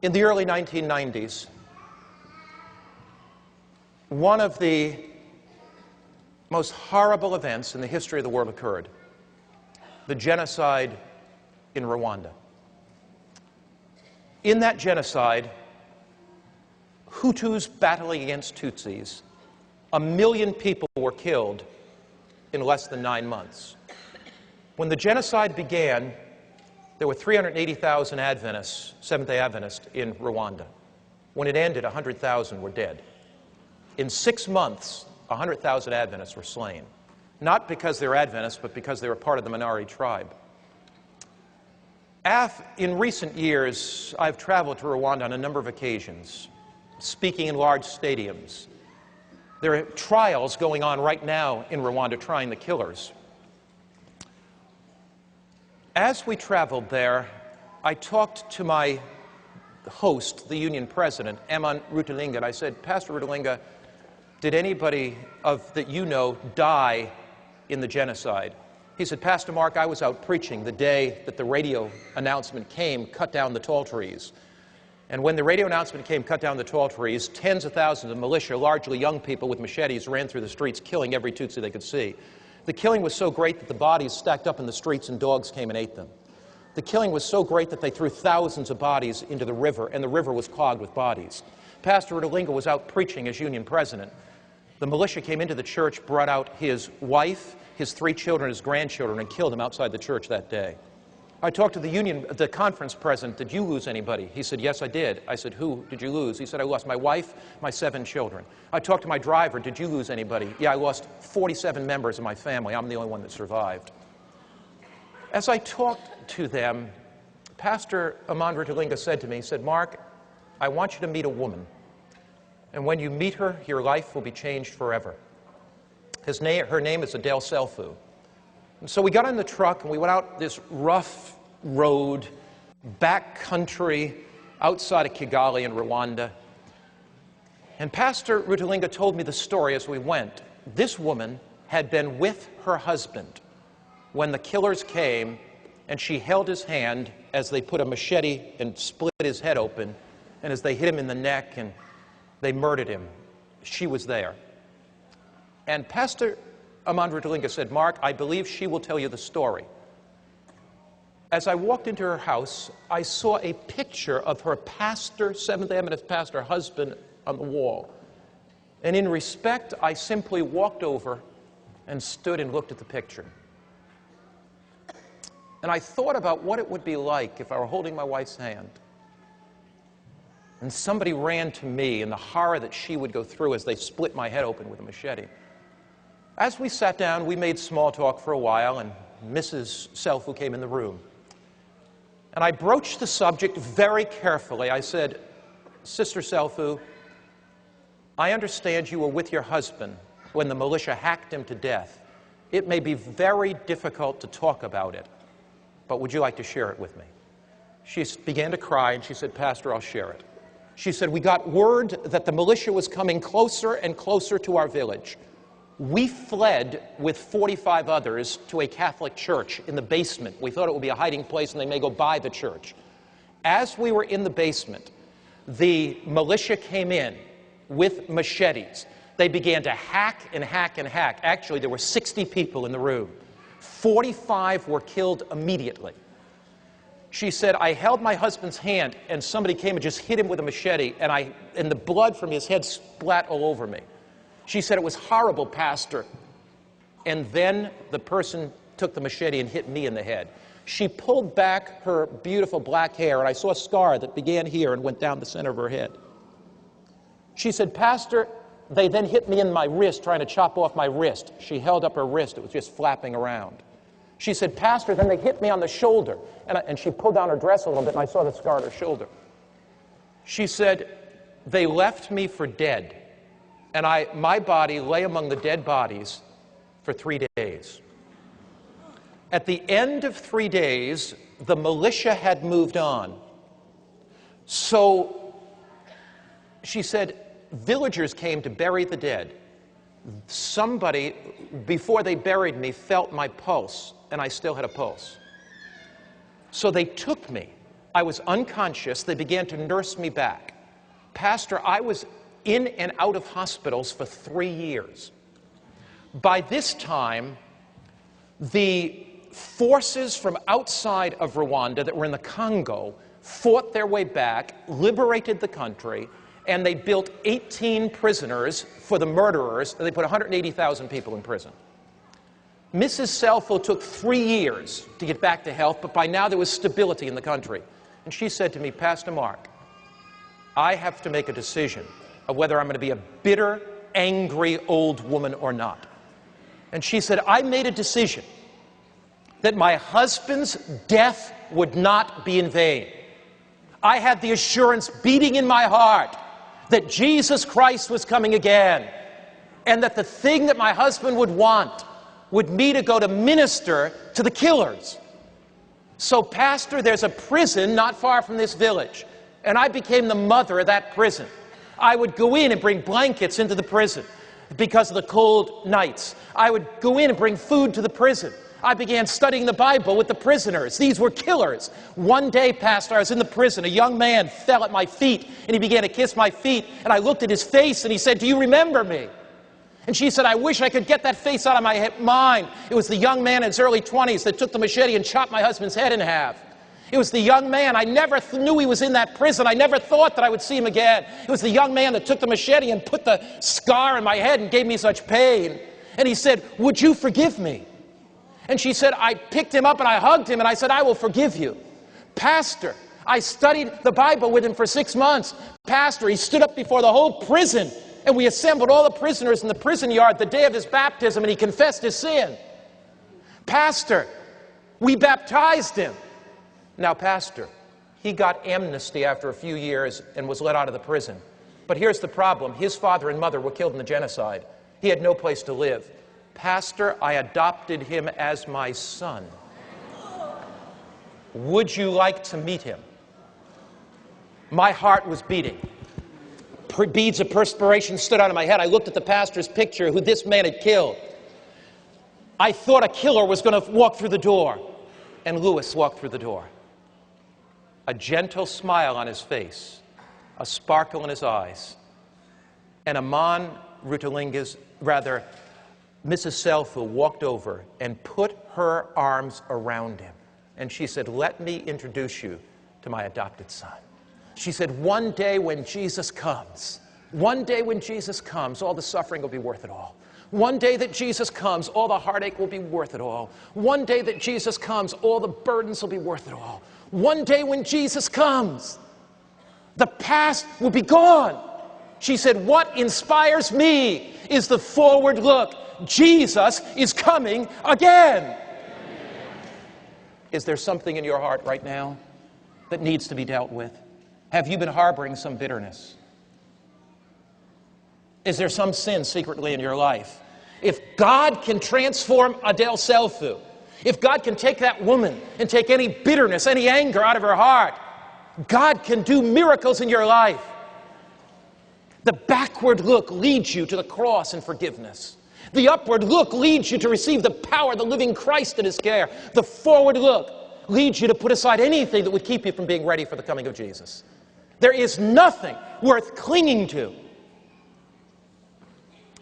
In the early 1990s, one of the most horrible events in the history of the world occurred: the genocide in Rwanda. In that genocide, Hutus battling against Tutsis, 1 million people were killed in less than 9 months. When the genocide began, there were 380,000 Adventists, Seventh-day Adventists, in Rwanda. When it ended, 100,000 were dead. In 6 months, 100,000 Adventists were slain. Not because they were Adventists, but because they were part of the minority tribe. In recent years, I've traveled to Rwanda on a number of occasions, speaking in large stadiums. There are trials going on right now in Rwanda trying the killers. As we traveled there, I talked to my host, the union president, Eman Rutalinga, and I said, "Pastor Rutalinga, did anybody that you know die in the genocide?" He said, "Pastor Mark, I was out preaching the day that the radio announcement came, cut down the tall trees. And when the radio announcement came, cut down the tall trees, tens of thousands of militia, largely young people with machetes, ran through the streets, killing every Tutsi they could see. The killing was so great that the bodies stacked up in the streets and dogs came and ate them. The killing was so great that they threw thousands of bodies into the river, and the river was clogged with bodies. Pastor Rutalinga was out preaching as union president. The militia came into the church, brought out his wife, his 3 children, his grandchildren, and killed them outside the church that day. I talked to the conference president. "Did you lose anybody?" He said, "Yes, I did." I said, "Who did you lose?" He said, "I lost my wife, my 7 children." I talked to my driver. "Did you lose anybody?" "Yeah, I lost 47 members of my family. I'm the only one that survived." As I talked to them, Pastor Eman Rutalinga said to me, he said, "Mark, I want you to meet a woman. And when you meet her, your life will be changed forever. Her name is Adele Selfu." And so we got in the truck and we went out this rough road, back country, outside of Kigali in Rwanda. And Pastor Rutalinga told me the story as we went. This woman had been with her husband when the killers came, and she held his hand as they put a machete and split his head open, and as they hit him in the neck and they murdered him. She was there. And Pastor Eman Rutalinga said, "Mark, I believe she will tell you the story." As I walked into her house, I saw a picture of her pastor, Seventh-day Adventist pastor husband, on the wall. And in respect, I simply walked over and stood and looked at the picture. And I thought about what it would be like if I were holding my wife's hand and somebody ran to me, and the horror that she would go through as they split my head open with a machete. As we sat down, we made small talk for a while, and Mrs. Selfu came in the room. And I broached the subject very carefully. I said, "Sister Selfu, I understand you were with your husband when the militia hacked him to death. It may be very difficult to talk about it, but would you like to share it with me?" She began to cry, and she said, "Pastor, I'll share it." She said, "We got word that the militia was coming closer and closer to our village. We fled with 45 others to a Catholic church in the basement. We thought it would be a hiding place and they may go by the church. As we were in the basement, the militia came in with machetes. They began to hack and hack and hack. Actually, there were 60 people in the room. 45 were killed immediately. She said, I held my husband's hand and somebody came and just hit him with a machete, and the blood from his head splat all over me. She said, it was horrible, Pastor. And then the person took the machete and hit me in the head. She pulled back her beautiful black hair, and I saw a scar that began here and went down the center of her head. She said, Pastor, they then hit me in my wrist, trying to chop off my wrist. She held up her wrist. It was just flapping around. She said, Pastor, then they hit me on the shoulder. And she pulled down her dress a little bit, and I saw the scar on her shoulder. She said, they left me for dead. And my body lay among the dead bodies for 3 days. At the end of 3 days, the militia had moved on. So, she said, villagers came to bury the dead. Somebody, before they buried me, felt my pulse, and I still had a pulse. So they took me. I was unconscious. They began to nurse me back. Pastor, I was in and out of hospitals for 3 years. By this time, the forces from outside of Rwanda that were in the Congo fought their way back, liberated the country, and they built 18 prisoners for the murderers, and they put 180,000 people in prison. Mrs. Selfo took 3 years to get back to health, but by now there was stability in the country. And she said to me, Pastor Mark, I have to make a decision of whether I'm going to be a bitter, angry old woman or not. And she said, I made a decision that my husband's death would not be in vain. I had the assurance beating in my heart that Jesus Christ was coming again, and that the thing that my husband would want would me to go to minister to the killers. So, Pastor, there's a prison not far from this village, and I became the mother of that prison. I would go in and bring blankets into the prison because of the cold nights. I would go in and bring food to the prison. I began studying the Bible with the prisoners. These were killers. One day, Pastor, I was in the prison. A young man fell at my feet, and he began to kiss my feet, and I looked at his face, and he said, do you remember me? And she said, I wish I could get that face out of my mind. It was the young man in his early 20s that took the machete and chopped my husband's head in half. It was the young man, I never knew he was in that prison. I never thought that I would see him again. It was the young man that took the machete and put the scar in my head and gave me such pain. And he said, would you forgive me? And she said, I picked him up and I hugged him and I said, I will forgive you. Pastor, I studied the Bible with him for 6 months. Pastor, he stood up before the whole prison, and we assembled all the prisoners in the prison yard the day of his baptism, and he confessed his sin. Pastor, we baptized him. Now, Pastor, he got amnesty after a few years and was let out of the prison. But here's the problem. His father and mother were killed in the genocide. He had no place to live. Pastor, I adopted him as my son. Would you like to meet him? My heart was beating. Beads of perspiration stood out of my head. I looked at the pastor's picture, who this man had killed. I thought a killer was going to walk through the door. And Louis walked through the door. A gentle smile on his face, a sparkle in his eyes. And Mrs. Selfu walked over and put her arms around him. And she said, let me introduce you to my adopted son. She said, one day when Jesus comes, all the suffering will be worth it all. One day that Jesus comes, all the heartache will be worth it all. One day that Jesus comes, all the burdens will be worth it all. One day when Jesus comes, the past will be gone. She said, what inspires me is the forward look. Jesus is coming again. Is there something in your heart right now that needs to be dealt with? Have you been harboring some bitterness? Is there some sin secretly in your life? If God can transform Adele Selfu, if God can take that woman and take any bitterness, any anger out of her heart, God can do miracles in your life. The backward look leads you to the cross and forgiveness. The upward look leads you to receive the power of the living Christ in His care. The forward look leads you to put aside anything that would keep you from being ready for the coming of Jesus. There is nothing worth clinging to.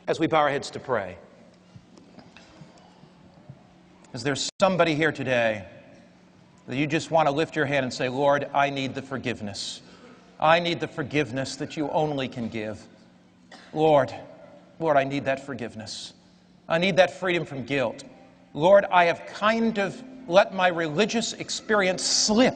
As we bow our heads to pray, is there somebody here today that you just want to lift your hand and say, Lord, I need the forgiveness. I need the forgiveness that you only can give. Lord, I need that forgiveness. I need that freedom from guilt. Lord, I have kind of let my religious experience slip